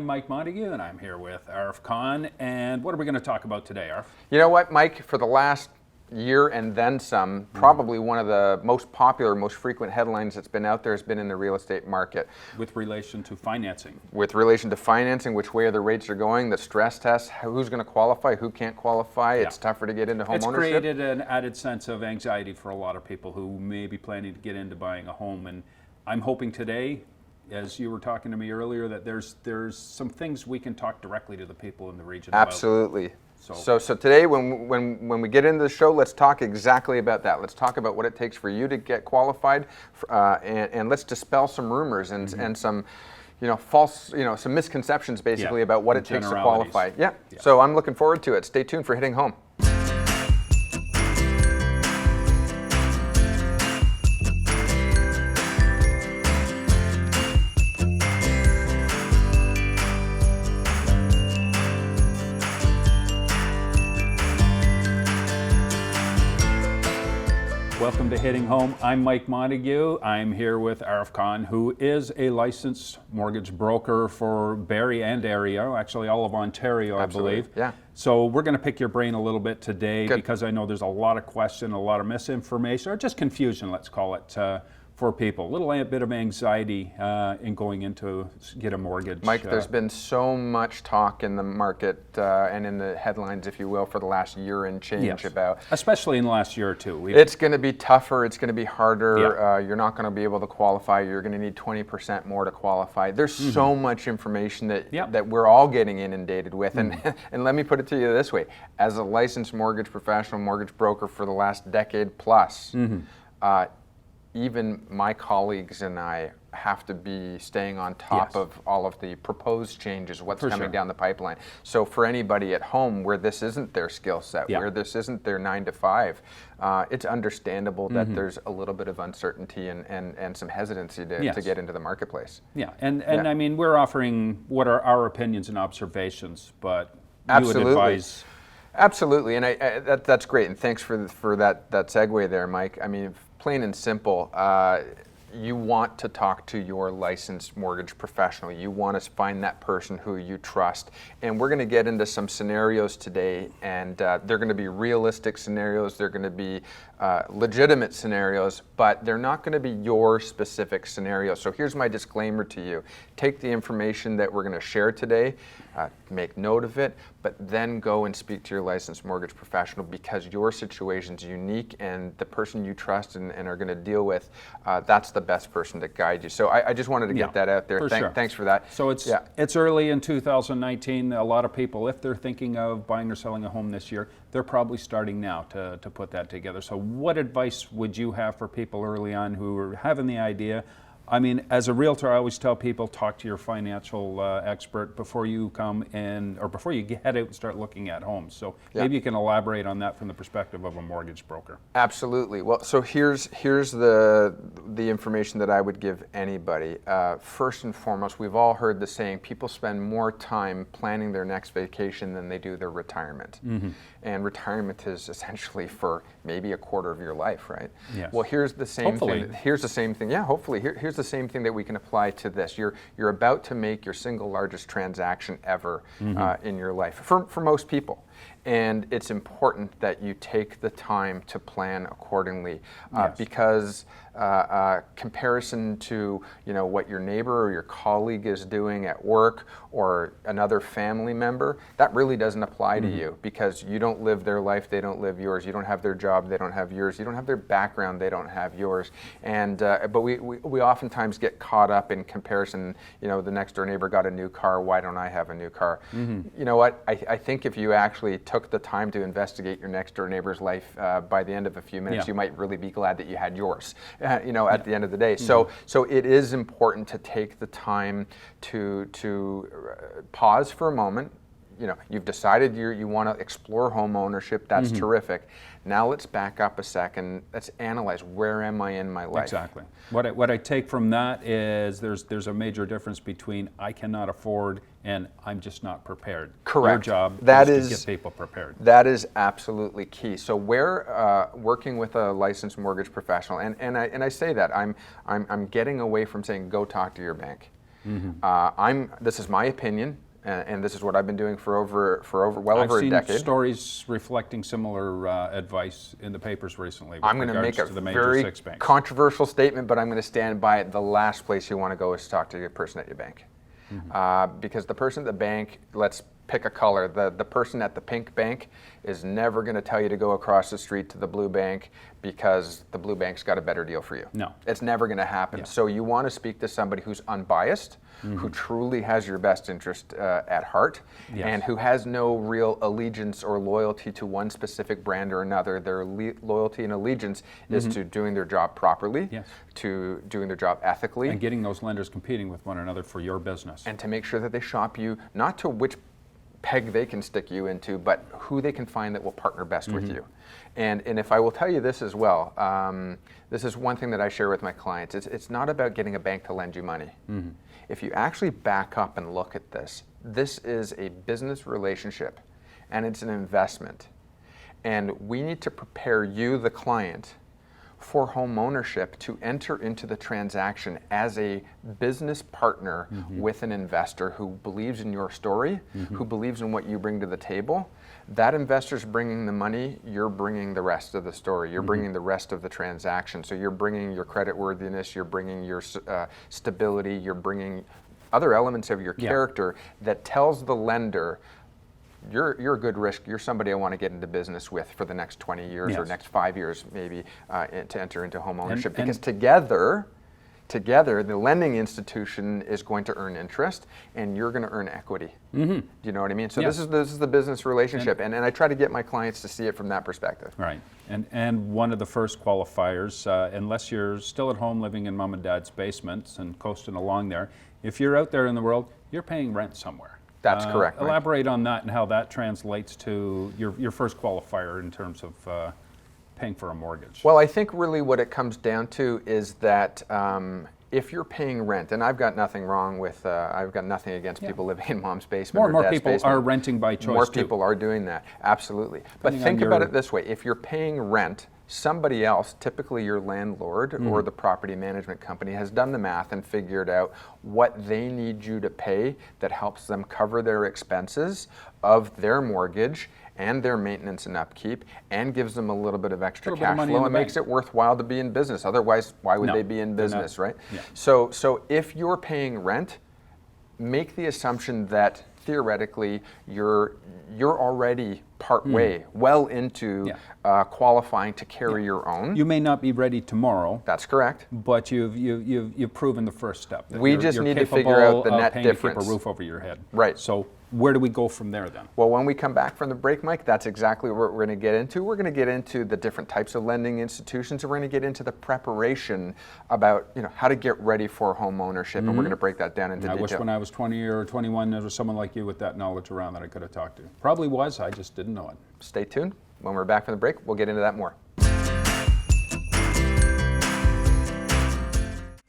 Mike Montague, and I'm here with Arif Khan. And what are we going to talk about today, Arif? You know what, Mike? For the last year and then some, probably one of the most popular, most frequent headlines that's been out there has been in the real estate market. With relation to financing. With relation to financing, which way the rates are going, the stress tests, who's going to qualify, who can't qualify. Yeah. It's tougher to get into home ownership. It's created an added sense of anxiety for a lot of people who may be planning to get into buying a home. And I'm hoping today, as you were talking to me earlier, that there's some things we can talk directly to the people in the region Absolutely. about. So today, when we get into the show, let's talk exactly about that. Let's talk about what it takes for you to get qualified, and let's dispel some rumors and some, false, some misconceptions basically about what it takes to qualify. Yeah. So I'm looking forward to it. Stay tuned for Hitting Home. Welcome to Hitting Home. I'm Mike Montague. I'm here with Arif Khan, who is a licensed mortgage broker for Barrie and area, actually all of Ontario, I believe. Yeah. So we're going to pick your brain a little bit today. Good. Because I know there's a lot of question, a lot of misinformation, or just confusion, let's call it, for people. A little bit of anxiety in going into get a mortgage. Mike, there's been so much talk in the market and in the headlines, if you will, for the last year and change about... Especially in the last year or two. It's going to be tougher. It's going to be harder. You're not going to be able to qualify. You're going to need 20% more to qualify. There's so much information that we're all getting inundated with. And let me put it to you this way. As a licensed mortgage professional, mortgage broker for the last decade plus, even my colleagues and I have to be staying on top of all of the proposed changes, what's coming down the pipeline. So for anybody at home where this isn't their skill set, where this isn't their 9 to 5, it's understandable that there's a little bit of uncertainty and some hesitancy to get into the marketplace. Yeah, and I mean, we're offering what are our opinions and observations, but you would advise... Absolutely, and that's great, and thanks for that segue there, Mike. I mean, plain and simple, you want to talk to your licensed mortgage professional. You want to find that person who you trust. And we're going to get into some scenarios today, and they're going to be realistic scenarios. They're going to be legitimate scenarios, but they're not going to be your specific scenario. So here's my disclaimer to you. Take the information that we're going to share today, make note of it, but then go and speak to your licensed mortgage professional because your situation's unique and the person you trust and are going to deal with, that's the best person to guide you. So I just wanted to get that out there. Thanks for that. So it's early in 2019. A lot of people, if they're thinking of buying or selling a home this year, they're probably starting now to put that together. So what advice would you have for people early on who are having the idea? I mean, as a realtor, I always tell people, talk to your financial expert before you come in, or before you head out and start looking at homes. So maybe you can elaborate on that from the perspective of a mortgage broker. Absolutely. Well, so here's the information that I would give anybody. First and foremost, we've all heard the saying, people spend more time planning their next vacation than they do their retirement. And retirement is essentially for maybe a quarter of your life, right? Yes. Well, here's the same thing. Here's the same thing. Yeah, hopefully. Here's the same thing that we can apply to this. You're about to make your single largest transaction ever in your life for most people. And it's important that you take the time to plan accordingly because comparison to what your neighbor or your colleague is doing at work or another family member, that really doesn't apply to you because you don't live their life, they don't live yours. You don't have their job, they don't have yours. You don't have their background, they don't have yours. And but we oftentimes get caught up in comparison. The next door neighbor got a new car, why don't I have a new car? You know what? I think if you actually took the time to investigate your next door neighbor's life, by the end of a few minutes, you might really be glad that you had yours. At the end of the day. So it is important to take the time to pause for a moment. You've decided you want to explore home ownership. That's terrific. Now let's back up a second. Let's analyze, where am I in my life? Exactly. What I take from that is there's a major difference between I cannot afford and I'm just not prepared. Correct. Your job is to get people prepared. That is absolutely key. So we're working with a licensed mortgage professional, and I say that I'm getting away from saying go talk to your bank. This is my opinion, and this is what I've been doing for over I've over a seen decade. stories reflecting similar advice in the papers recently with I'm going to regards make a to the major very 6 banks. controversial statement, but I'm going to stand by it. The last place you want to go is talk to your person at your bank. Because the person at the bank, let's pick a color, the person at the pink bank is never going to tell you to go across the street to the blue bank because the blue bank's got a better deal for you. No. It's never going to happen. So you want to speak to somebody who's unbiased, who truly has your best interest at heart, and who has no real allegiance or loyalty to one specific brand or another. Their loyalty and allegiance is to doing their job properly, to doing their job ethically, And getting those lenders competing with one another for your business. and to make sure that they shop you not to which peg they can stick you into, but who they can find that will partner best with you. And if I will tell you this as well, this is one thing that I share with my clients. It's not about getting a bank to lend you money. If you actually back up and look at this, this is a business relationship and it's an investment. And we need to prepare you, the client, for home ownership to enter into the transaction as a business partner with an investor who believes in your story, who believes in what you bring to the table. That investor's bringing the money, you're bringing the rest of the story, you're bringing the rest of the transaction. So you're bringing your creditworthiness, you're bringing your stability, you're bringing other elements of your character that tells the lender, you're a good risk. You're somebody I want to get into business with for the next 20 years or next 5 years, maybe, to enter into home ownership. Because together, the lending institution is going to earn interest, and you're going to earn equity. Do you know what I mean? So this is the business relationship, and I try to get my clients to see it from that perspective. Right. And one of the first qualifiers, unless you're still at home living in mom and dad's basements and coasting along there, if you're out there in the world, you're paying rent somewhere. That's correct. Mike. Elaborate on that and how that translates to your first qualifier in terms of paying for a mortgage. Well, I think really what it comes down to is that if you're paying rent, and I've got nothing against people living in mom's basement or more dad's people basement. are renting by choice More too. people are doing that, absolutely. But Depending think on about your- it this way: if you're paying rent, somebody else, typically your landlord or the property management company, has done the math and figured out what they need you to pay that helps them cover their expenses of their mortgage and their maintenance and upkeep, and gives them a little bit of extra cash flow and makes it worthwhile to be in business. Otherwise, why would they be in business, right? Yeah. So if you're paying rent, make the assumption that theoretically you're already part way, well into qualifying to carry your own. You may not be ready tomorrow. That's correct. But you've proven the first step. That We you're- just you're need to figure out the capable of net paying to difference. keep a roof over your head. Right. So where do we go from there then? Well, when we come back from the break, Mike, that's exactly what we're going to get into. We're going to get into the different types of lending institutions, and we're going to get into the preparation about how to get ready for home ownership, and we're going to break that down into I detail. wish when I was 20 or 21 there was someone like you with that knowledge around that I could have talked to. Probably was, I just didn't know it. Stay tuned. When we're back from the break, we'll get into that more.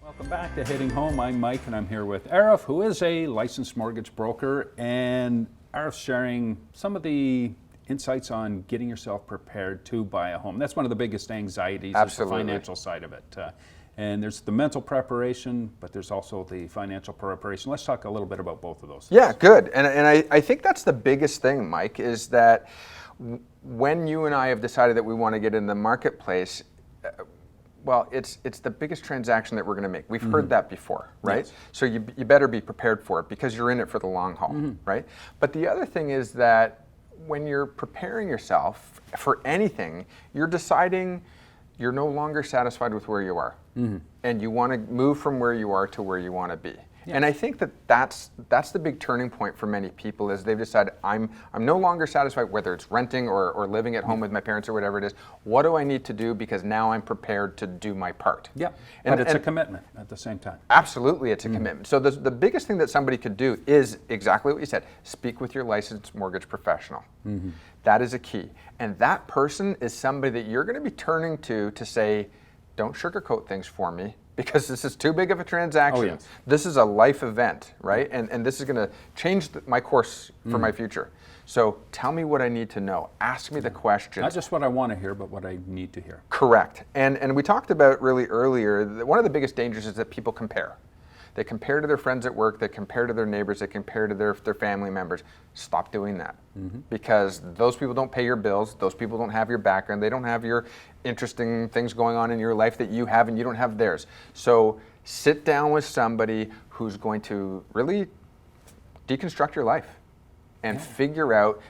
Welcome back to Hitting Home. I'm Mike, and I'm here with Arif, who is a licensed mortgage broker, and Arif's sharing some of the insights on getting yourself prepared to buy a home. That's one of the biggest anxieties, is the financial side of it. And there's the mental preparation, but there's also the financial preparation. Let's talk a little bit about both of those things. Yeah, good. And I think that's the biggest thing, Mike, is that when you and I have decided that we want to get in the marketplace, well, it's the biggest transaction that we're going to make. We've heard that before, right? Yes. So you better be prepared for it because you're in it for the long haul, right? But the other thing is that when you're preparing yourself for anything, you're deciding you're no longer satisfied with where you are, and you want to move from where you are to where you want to be. Yeah. And I think that's the big turning point for many people, is they've decided I'm no longer satisfied, whether it's renting or living at home with my parents or whatever it is. What do I need to do, because now I'm prepared to do my part? Yeah, but it's a commitment at the same time. Absolutely, it's a commitment. So the biggest thing that somebody could do is exactly what you said: speak with your licensed mortgage professional. That is a key. And that person is somebody that you're going to be turning to say, don't sugarcoat things for me, because this is too big of a transaction. Oh, yes. This is a life event, right? And this is going to change my course for my future. So tell me what I need to know. Ask me the questions. Not just what I want to hear, but what I need to hear. Correct. And we talked about really earlier that one of the biggest dangers is that people compare. They compare to their friends at work, they compare to their neighbors, they compare to their family members. Stop doing that. Because those people don't pay your bills, those people don't have your background, they don't have your interesting things going on in your life that you have and you don't have theirs. So sit down with somebody who's going to really deconstruct your life and figure out,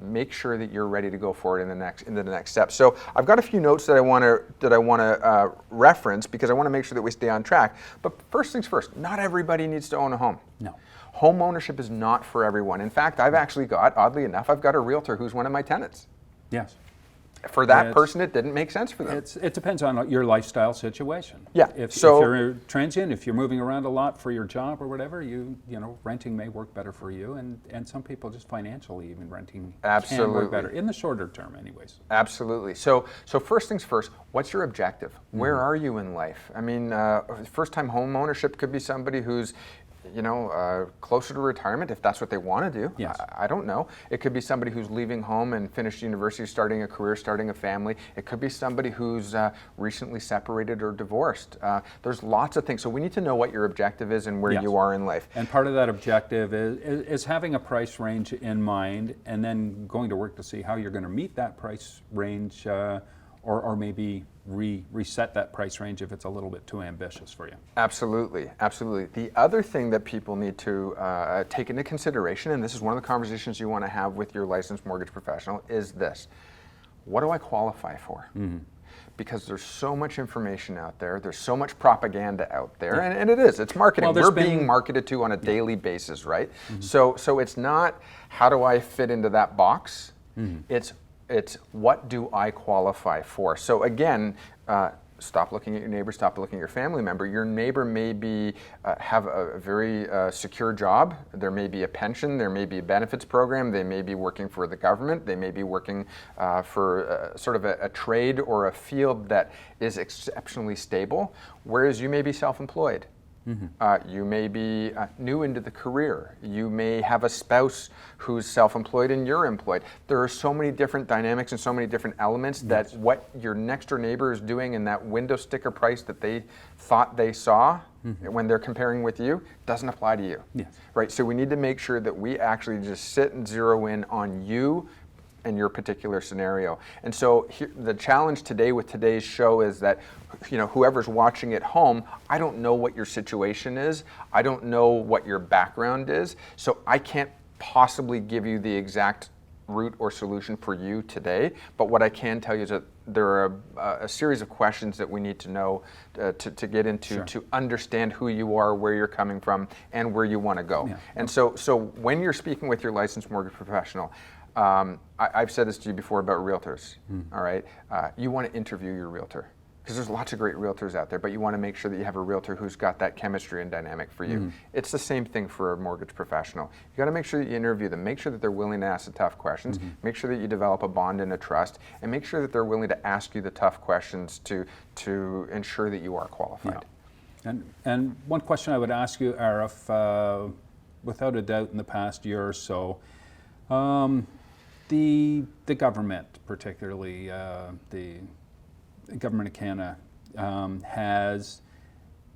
make sure that you're ready to go forward into the next step. So I've got a few notes that I want to reference because I want to make sure that we stay on track. But first things first, not everybody needs to own a home. No. Home ownership is not for everyone. In fact, I've actually got, oddly enough, I've got a realtor who's one of my tenants. Yes. For that person, it didn't make sense for them. It depends on your lifestyle situation. Yeah. If you're transient, if you're moving around a lot for your job or whatever, you know, renting may work better for you, and some people just financially even renting can work better in the shorter term, anyways. Absolutely. So first things first. What's your objective? Where are you in life? I mean, first-time home ownership could be somebody who's, you know, closer to retirement, if that's what they want to do. Yes. I don't know. It could be somebody who's leaving home and finished university, starting a career, starting a family. It could be somebody who's recently separated or divorced. There's lots of things. So we need to know what your objective is and where you are in life. And part of that objective is having a price range in mind and then going to work to see how you're going to meet that price range or maybe reset that price range if it's a little bit too ambitious for you. Absolutely, absolutely. The other thing that people need to take into consideration, and this is one of the conversations you want to have with your licensed mortgage professional, is this. What do I qualify for? Because there's so much information out there, there's so much propaganda out there, and it's marketing. Well, we're being marketed to on a daily basis, right? So it's not, how do I fit into that box? It's what do I qualify for? So again, stop looking at your neighbor, stop looking at your family member. Your neighbor may be have a very secure job. There may be a pension, there may be a benefits program, they may be working for the government, they may be working for sort of a trade or a field that is exceptionally stable, whereas you may be self-employed. You may be new into the career. You may have a spouse who's self-employed and you're employed. There are so many different dynamics and so many different elements that what your next door neighbor is doing in that window sticker price that they thought they saw when they're comparing with you doesn't apply to you. Right? So we need to make sure that we actually just sit and zero in on you and your particular scenario. And so the challenge today with today's show is that, you know, whoever's watching at home, I don't know what your situation is. I don't know what your background is. So I can't possibly give you the exact route or solution for you today. But what I can tell you is that there are a series of questions that we need to know to get into to understand who you are, where you're coming from, and where you want to go. And so when you're speaking with your licensed mortgage professional, I've said this to you before about realtors, all right? You want to interview your realtor because there's lots of great realtors out there, but you want to make sure that you have a realtor who's got that chemistry and dynamic for you. It's the same thing for a mortgage professional. You got to make sure that you interview them, make sure that they're willing to ask the tough questions, make sure that you develop a bond and a trust, and make sure that they're willing to ask you the tough questions to ensure that you are qualified. And one question I would ask you, Arif, without a doubt in the past year or so, the government, particularly the government of Canada, has,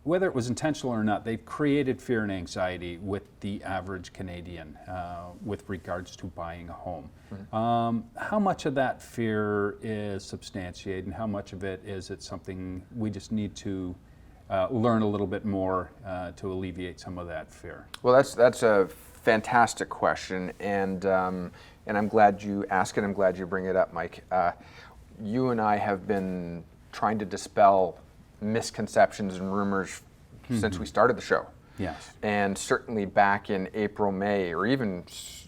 whether it was intentional or not, they've created fear and anxiety with the average Canadian with regards to buying a home. How much of that fear is substantiated, and how much of it is it something we just need to learn a little bit more to alleviate some of that fear? Well, that's a fantastic question, and I'm glad you ask it. I'm glad you bring it up, Mike. You and I have been trying to dispel misconceptions and rumors since we started the show. Yes. And certainly back in April, May, or even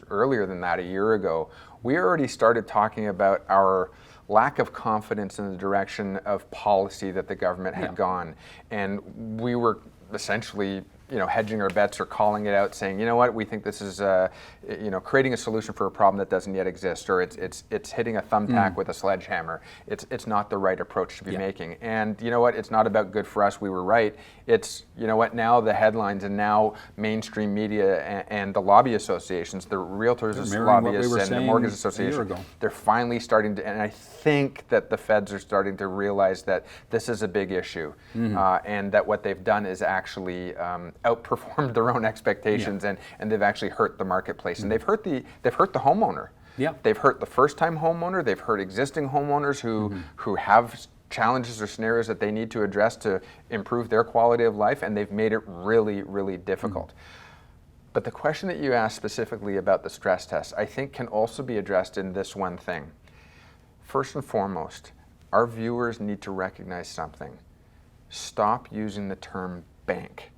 earlier than that, a year ago, we already started talking about our lack of confidence in the direction of policy that the government had gone. And we were essentially, you know, hedging our bets or calling it out, saying, you know what, we think this is, you know, creating a solution for a problem that doesn't yet exist, or it's hitting a thumbtack with a sledgehammer. It's not the right approach to be making. And you know what, it's not about good for us, we were right. It's, you know what, now the headlines and now mainstream media and the lobby associations, the realtors, lobbyists, and the mortgage association, they're finally starting to, and I think that the feds are starting to realize that this is a big issue, and that what they've done is actually outperformed their own expectations, and they've actually hurt the marketplace, and they've hurt the homeowner. Yeah. They've hurt the first-time homeowner. They've hurt existing homeowners who have challenges or scenarios that they need to address to improve their quality of life, and they've made it really, really difficult. But the question that you asked specifically about the stress test, I think can also be addressed in this one thing. First and foremost, our viewers need to recognize something. Stop using the term bank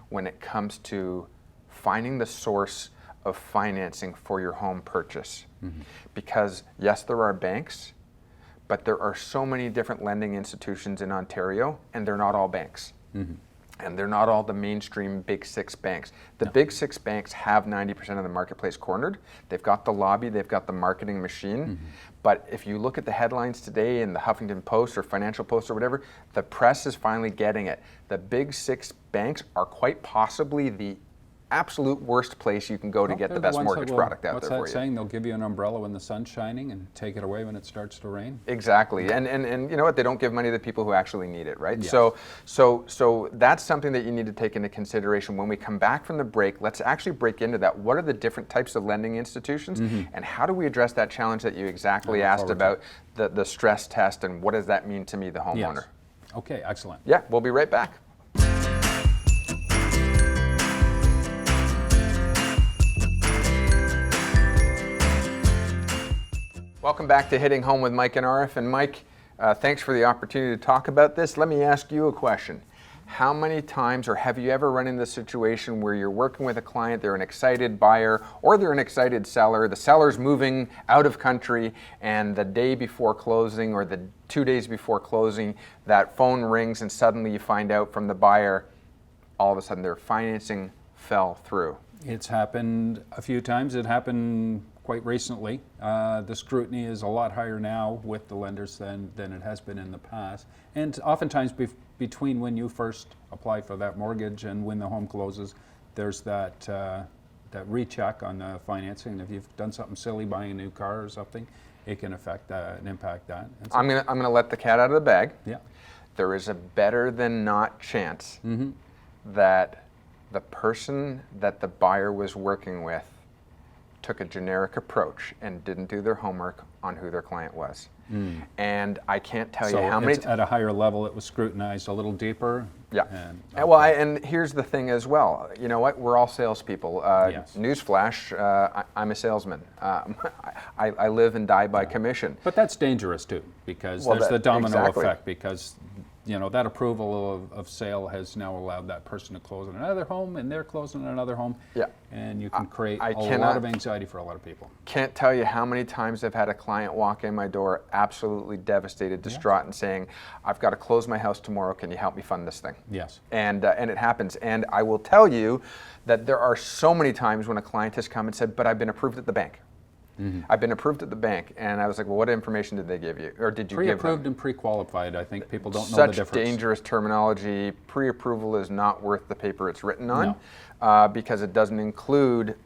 when it comes to finding the source of financing for your home purchase. Because yes, there are banks, but there are so many different lending institutions in Ontario, and they're not all banks. And they're not all the mainstream big six banks. The big six banks have 90% of the marketplace cornered. They've got the lobby, they've got the marketing machine. But if you look at the headlines today in the Huffington Post or Financial Post or whatever, the press is finally getting it. The big six banks are quite possibly the absolute worst place you can go to get the best mortgage product out there for you. What's that saying? They'll give you an umbrella when the sun's shining and take it away when it starts to rain? Exactly. And you know what? They don't give money to people who actually need it, right? Yes. So that's something that you need to take into consideration. When we come back from the break, let's actually break into that. What are the different types of lending institutions, and how do we address that challenge that you exactly asked about, the stress test, and what does that mean to me, the homeowner? Yes. Okay, excellent. Yeah, we'll be right back. Welcome back to Hitting Home with Mike and Arif. And Mike, thanks for the opportunity to talk about this. Let me ask you a question. How many times, or have you ever run into the situation where you're working with a client, they're an excited buyer, or they're an excited seller, the seller's moving out of country, and the day before closing, or the 2 days before closing, that phone rings and suddenly you find out from the buyer, all of a sudden their financing fell through? It's happened a few times. It happened quite recently. The scrutiny is a lot higher now with the lenders than it has been in the past. And oftentimes between when you first apply for that mortgage and when the home closes, there's that recheck on the financing. If you've done something silly, buying a new car or something, it can affect that and impact that. And so, I'm gonna let the cat out of the bag. Yeah. There is a better than not chance that the person that the buyer was working with took a generic approach and didn't do their homework on who their client was. And I can't tell you how many. At a higher level, it was scrutinized a little deeper. Yeah. And here's the thing as well. You know what? We're all salespeople. Yes. Newsflash: I'm a salesman. I live and die by commission. But that's dangerous too, because there's the domino exactly. effect. Because that approval of sale has now allowed that person to close on another home, and they're closing on another home. Yeah. And you can create a cannot, lot of anxiety for a lot of people. Can't tell you how many times I've had a client walk in my door absolutely devastated, distraught, and saying, "I've got to close my house tomorrow. Can you help me fund this thing?" Yes. And it happens. And I will tell you that there are so many times when a client has come and said, "But I've been approved at the bank." I've been approved at the bank, and I was like, "Well, what information did they give you, or did you give them?" Pre-approved and pre-qualified. I think people don't know the difference. Such dangerous terminology. Pre-approval is not worth the paper it's written on, because it doesn't include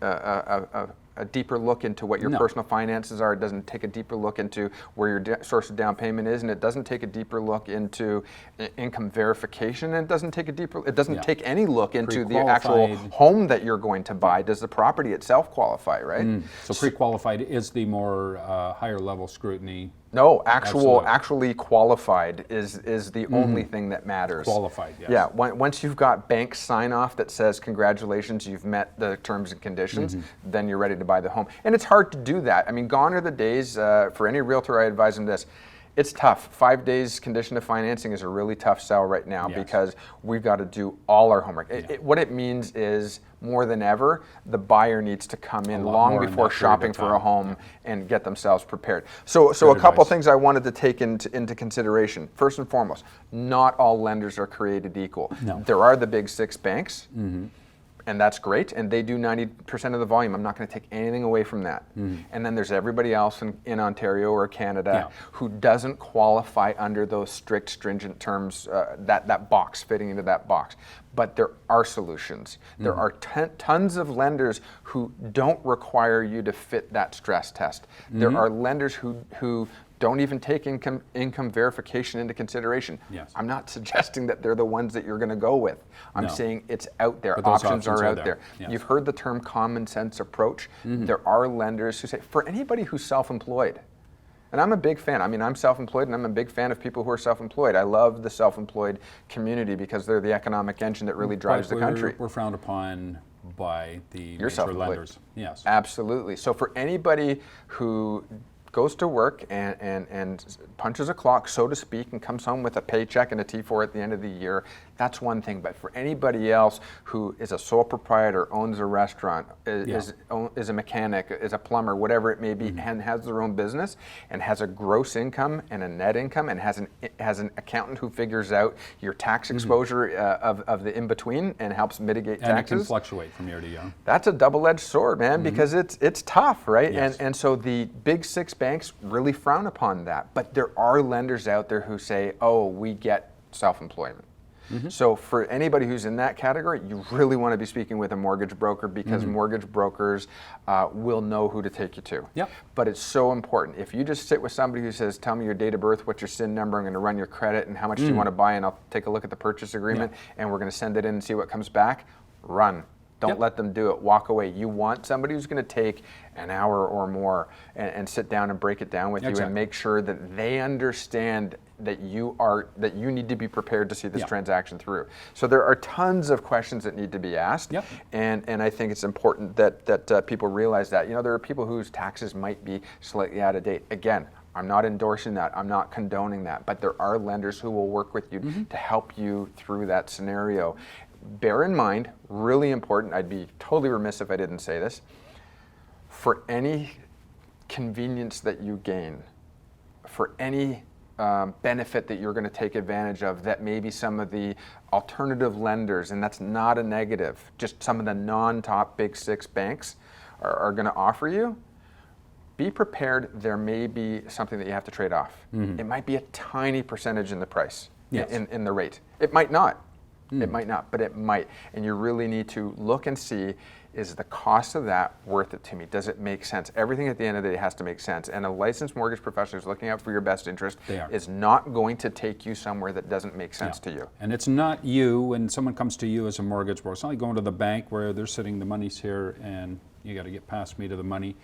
a deeper look into what your personal finances are. It doesn't take a deeper look into where your source of down payment is, and it doesn't take a deeper look into income verification. And it doesn't take take any look into the actual home that you're going to buy. Does the property itself qualify, right? So pre-qualified is the more higher level scrutiny. No, actually qualified is the only thing that matters. Qualified, yes. Yeah, once you've got bank sign off that says congratulations, you've met the terms and conditions, then you're ready to buy the home. And it's hard to do that. I mean, gone are the days, for any realtor I advise them this, it's tough. 5 days condition of financing is a really tough sell right now because we've got to do all our homework. What it means is, more than ever, the buyer needs to come in long before shopping for a home and get themselves prepared. So a couple things I wanted to take into consideration. First and foremost, not all lenders are created equal. No. There are the big six banks. And that's great, and they do 90% of the volume. I'm not going to take anything away from that. And then there's everybody else in Ontario or Canada who doesn't qualify under those strict, stringent terms, that box, fitting into that box. But there are solutions. There are tons of lenders who don't require you to fit that stress test. There are lenders who don't even take income verification into consideration. Yes. I'm not suggesting that they're the ones that you're going to go with. I'm No. saying it's out there. But those Options are out there. Yes. You've heard the term common sense approach. There are lenders who say, for anybody who's self-employed, and I'm a big fan. I mean, I'm self-employed, and I'm a big fan of people who are self-employed. I love the self-employed community because they're the economic engine that really drives the country. We're frowned upon by the You're major self-employed. lenders. Yes. Absolutely. So for anybody who goes to work and punches a clock, so to speak, and comes home with a paycheck and a T4 at the end of the year, that's one thing. But for anybody else who is a sole proprietor, owns a restaurant, is a mechanic, is a plumber, whatever it may be, and has their own business, and has a gross income and a net income, and has an accountant who figures out your tax exposure of the in-between and helps mitigate taxes. And it can fluctuate from year to year. That's a double-edged sword, man, because it's tough, right? Yes. And so the big six banks really frown upon that. But there are lenders out there who say, oh, we get self-employment. So for anybody who's in that category, you really want to be speaking with a mortgage broker, because mortgage brokers will know who to take you to. Yep. But it's so important. If you just sit with somebody who says, tell me your date of birth, what's your SIN number, I'm going to run your credit, and how much do you want to buy, and I'll take a look at the purchase agreement, and we're going to send it in and see what comes back, run. Don't let them do it. Walk away. You want somebody who's going to take an hour or more and sit down and break it down with you and make sure that they understand that you need to be prepared to see this transaction through. So there are tons of questions that need to be asked, and I think it's important that people realize that. You know, there are people whose taxes might be slightly out of date. Again, I'm not endorsing that. I'm not condoning that. But there are lenders who will work with you to help you through that scenario. Bear in mind, really important, I'd be totally remiss if I didn't say this, for any convenience that you gain, for any benefit that you're going to take advantage of that maybe some of the alternative lenders, and that's not a negative, just some of the non-top big six banks are going to offer you, be prepared. There may be something that you have to trade off. It might be a tiny percentage in the price, in the rate. It might not. It might not, but it might. And you really need to look and see, is the cost of that worth it to me? Does it make sense? Everything at the end of the day has to make sense. And a licensed mortgage professional who's looking out for your best interest is not going to take you somewhere that doesn't make sense to you. And it's not you, when someone comes to you as a mortgage broker, it's not like going to the bank where they're sitting, the money's here, and you got to get past me to the money.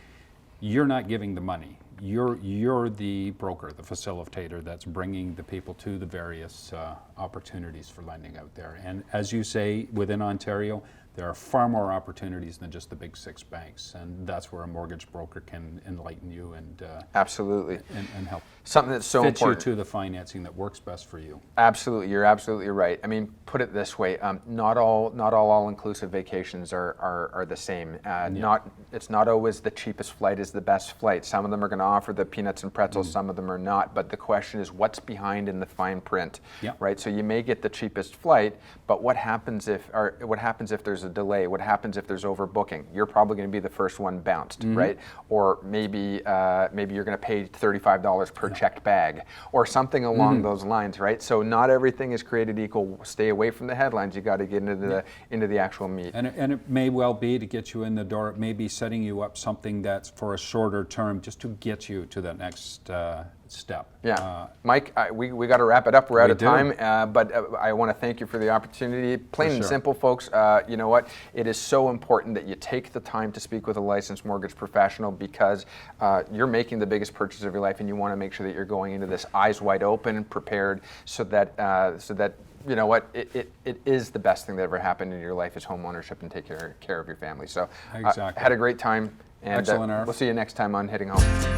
You're not giving the money. You're the broker, the facilitator that's bringing the people to the various opportunities for lending out there. And as you say, within Ontario, there are far more opportunities than just the big six banks, and that's where a mortgage broker can enlighten you and absolutely and help. Something that's so important. Fit you to the financing that works best for you. Absolutely, you're absolutely right. I mean, put it this way: not all inclusive vacations are the same. It's not always the cheapest flight is the best flight. Some of them are going to offer the peanuts and pretzels. Some of them are not. But the question is, what's behind in the fine print, right? So you may get the cheapest flight, but what happens if there's a delay? What happens if there's overbooking? You're probably going to be the first one bounced, right? Or maybe you're going to pay $35 per checked bag, or something along those lines, right? So not everything is created equal. Stay away from the headlines. You got to get into the actual meat. And it may well be to get you in the door. It may be setting you up something that's for a shorter term, just to get you to that next step. Mike, we got to wrap it up. We're out of time, but I want to thank you for the opportunity. Plain and simple, folks. You know what? It is so important that you take the time to speak with a licensed mortgage professional, because you're making the biggest purchase of your life, and you want to make sure that you're going into this eyes wide open, prepared, so that you know what, it is the best thing that ever happened in your life is home ownership and take care of your family. So had a great time, and Excellent, Arif. we'll see you next time on Heading Home.